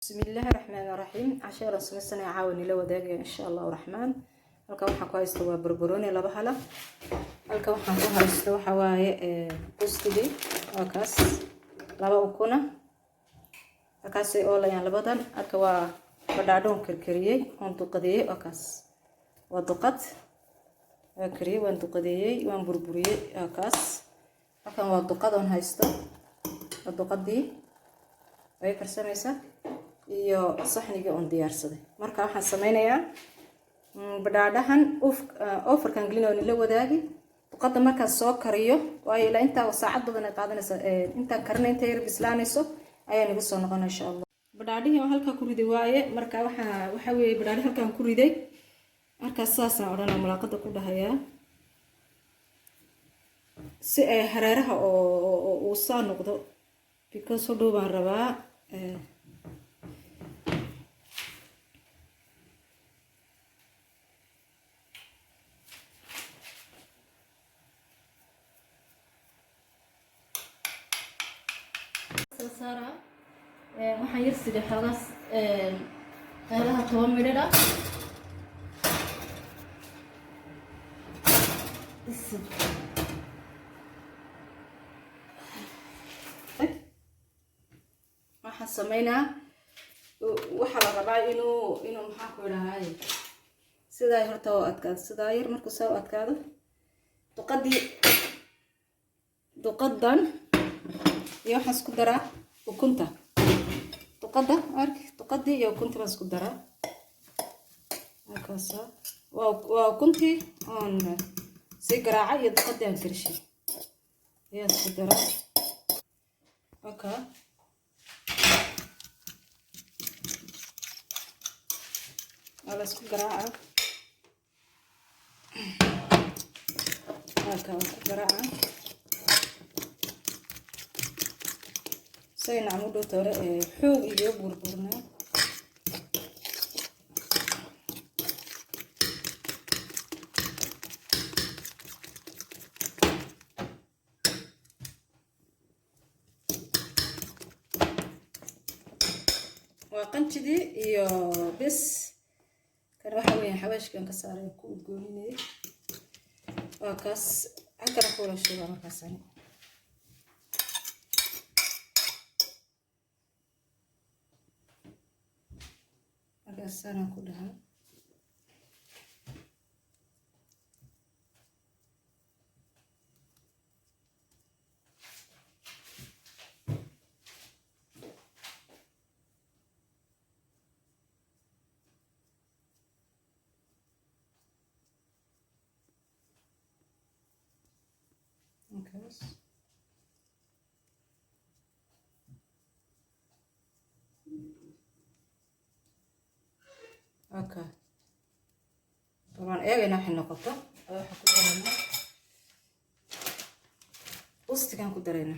بسم الله الرحمن الرحيم. عشان رسم سنة عاوني لو داقي إن شاء الله الرحمن. halka waxaan ku haysto waa barbarooni laba hala. halka waxaan ku haysto waxa waaye buskudi waa kaas laba ukuna halkaas oo layaan labadan halka waa badhaadhoon karkariyay oon duqadeeyay waa kaas waa duqad waa kariyay waan duqadeeyay waan burburiyay waa kaas halkan waa duqad oon haysto waa duqadii way karsanaysaa iyo saxniga oon diyaarsaday marka waxaan sameynayaa badhaadhahan ofarkan gelino la wadaagi duqada marka soo kariyo way ila inta saacad badan ay qaadanaysa inta karina inta yar bislaanayso ayaa nagu soo noqon insha Allah badhaadhihi halka ku riday waaye marka waxa weey badhaadhi halkan ku riday marka saasna orana malaaqada ku dhahayaa si ay hareeraha oo soo noqdo because oo dhow baan rabaa سارة waxaan yar sidii xogaas qeybaha 10 midhadha waxaan sameynaa waxa la rabaa inuu maxaa ku ilaahay sidaa horta oo adkaado sidaa yar markuu soo adkaado duqadan iyo waxaan isku daraa ukunta duqadii iyo ukunta baan isku daraa halkaas waa ukuntii oon si garaaca iyo duqadii aan karishay ayaa isku daraa okay ala isku garaaca halka ku garaaca sayna amudo tore xoog iyo burburna waa qanjidii iyo bis kan waxa weeyaan xawaashkan ka saaray ku udgooninay waa kaas halka ku la shuba markaas sana ku dhaha okay طبعا ايغنا waxay noqoto waxa ku dareena ustigan ku dareena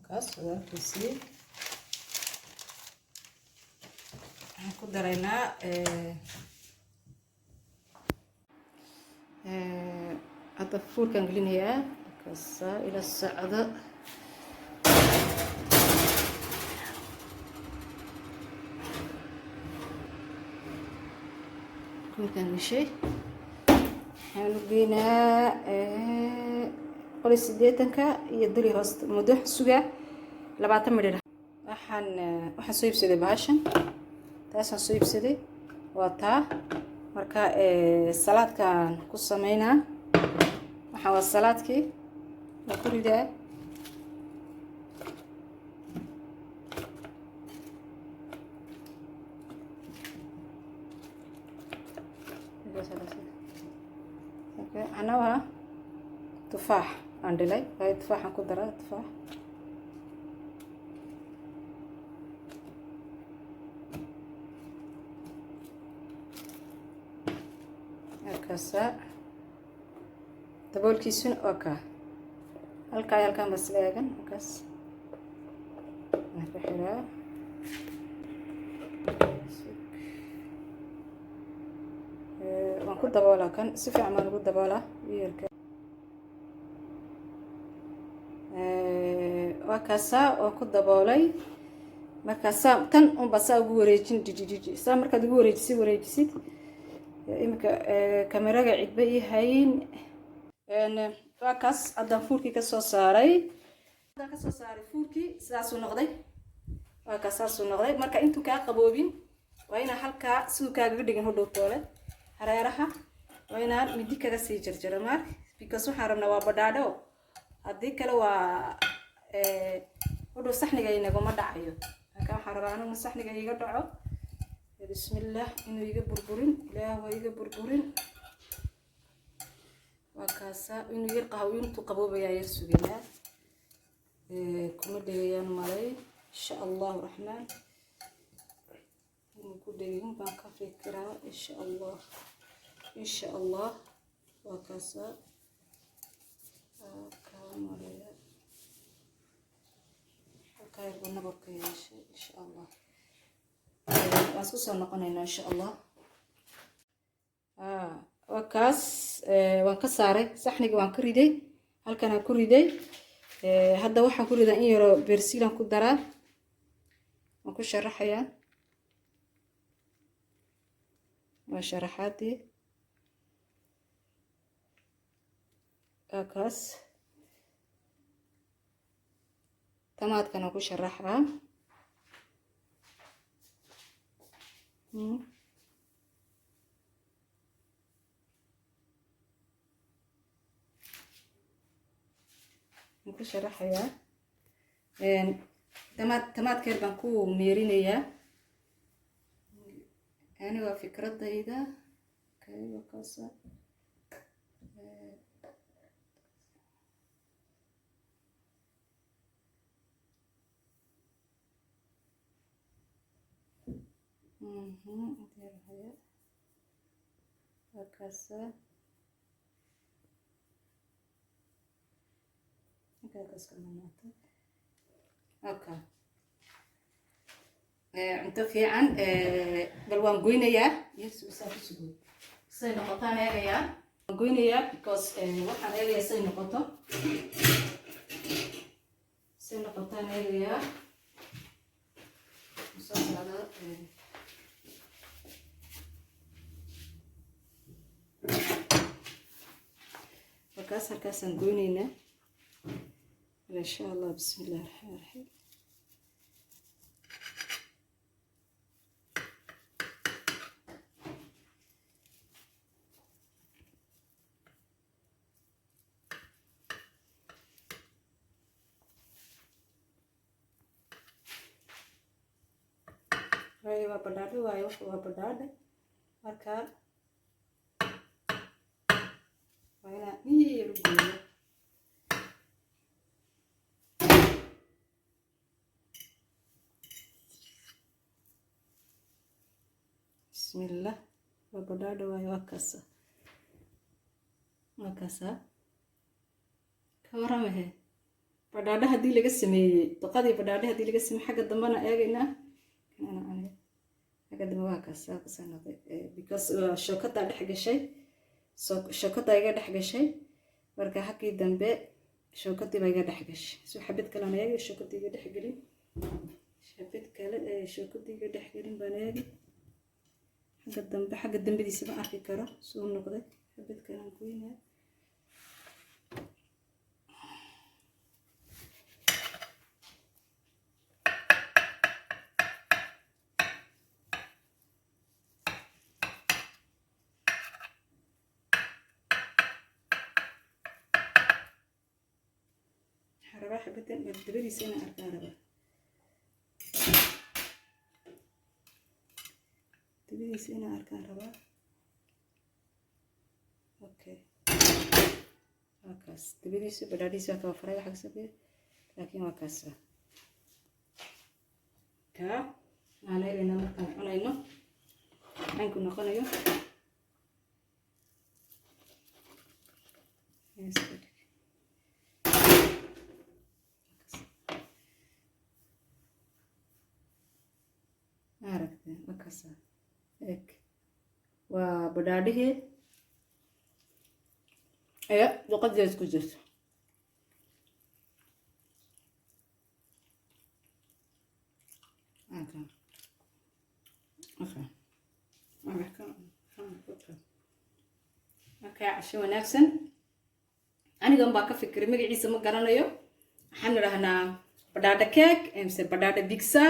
kaas waa kusii aan ku dareynaa hadda fuurkan gelinayaa kaas ila socdo fuurkan mishay aan geynaa qoli 80ka iyo duli hoosta muddo suga 20 midhadha waxaan soo iibsaday baashan taasaan soo iibsaday waa taa marka salaadkan ku sameynaa waxaan waa salaadkii وكل ده أنا تفاح عندي لي هاي تفاح نقدر تفاح هكذا تبول كيسون أوكا halkaan bas eegan halkaas ku xiraa waan ku daboolaa kan si fiican baan ugu daboolaa weelka waa kaasaa oo ku daboolay markaasaa tan unbaa saa ugu wareejin jijiji saa markaad ugu wareejisid imika kameraga cidba ii hayn waa kaas haddaan fuurkii kasoo saaray fuurkii sidaasuu noqday waa kaas saasuu noqday marka intuu kaa qaboobin waa inaa halkaa siduu kaagaga dhigin hodhow toole hareeraha waa inaan midi kaga sii jarjaro maar because waxaan rabnaa waa badhaadho haddii kale waa hodhow saxniga inaguma dhacayo marka waxaan rabaa anigu saxniga iga dhaco bismillaah inuu iga burburin ilaah waa iga burburin وكاسا إنه يرقى وينتو قبوبة يا يرسوبنا كم دقيقة مالي إن شاء الله الرحمن نقول دقيقة باكا فكرة إن شاء الله إن شاء الله وكاسا كاميرا الكاير ونبرك إن شاء الله واسوسا نقنينا إن شاء الله وكاس waan ka saaray saxniga waan ka riday halkan aan ku riday hadda waxaan ku ridaa in yaro beersiilan ku daraa waan ku sharaxayaa waa sharaxaadii kaas tamaadkan aan ku sharaxaa ku sharaxayaa tamaadkeer baan ku meerinayaa yani waa fikradayda kayga kaasa kaasa اوكي انت في عن بلوان قوينيا يسوي سافي سي نقطان اغيا قوينيا because waxaan eegaya say noqoto say noqotaan eegaya musaasada wakaas halkaasaan goynaynaa إن شاء الله بسم الله الرحمن الرحيم هاي وابداد واي وابداد مركا وهنا نيرو بسم الله وبداد واي وكاسا كورمه بداد hadii laga sameeyay toqadii badhaadhe hadii laga sameeyay xagga dambana eegayna kana xagga dambe waa kaasa sanad because shokada dhex gashay shokada iga dhex gashay marka xaqii dambe shokadii iga dhex gashay soo xabad kale aan eegay shokadii iga dhex galin xabad kale shokadii iga dhex galin baan eegay حق الدم بدي سبع أركي كرا سو النقطة حبيت كلام كوينة حربا حبتين بدبري سنة أركان ربا دبري سنة أركان ربا أوكي وكاس دبري سو بدادي سو كوفراي حق سبي لكن وكاس كا أنا لنا مكان أنا إنه عنكم نقول يوم عرفت وكسر هيك وبداده ايه لقد جاز كجز اوكي اوكي عشان وناكسن أنا قام باكا فكري مقعيسة ما قرانيو حن رهنا بدادا كيك امسي بدادا بيكسا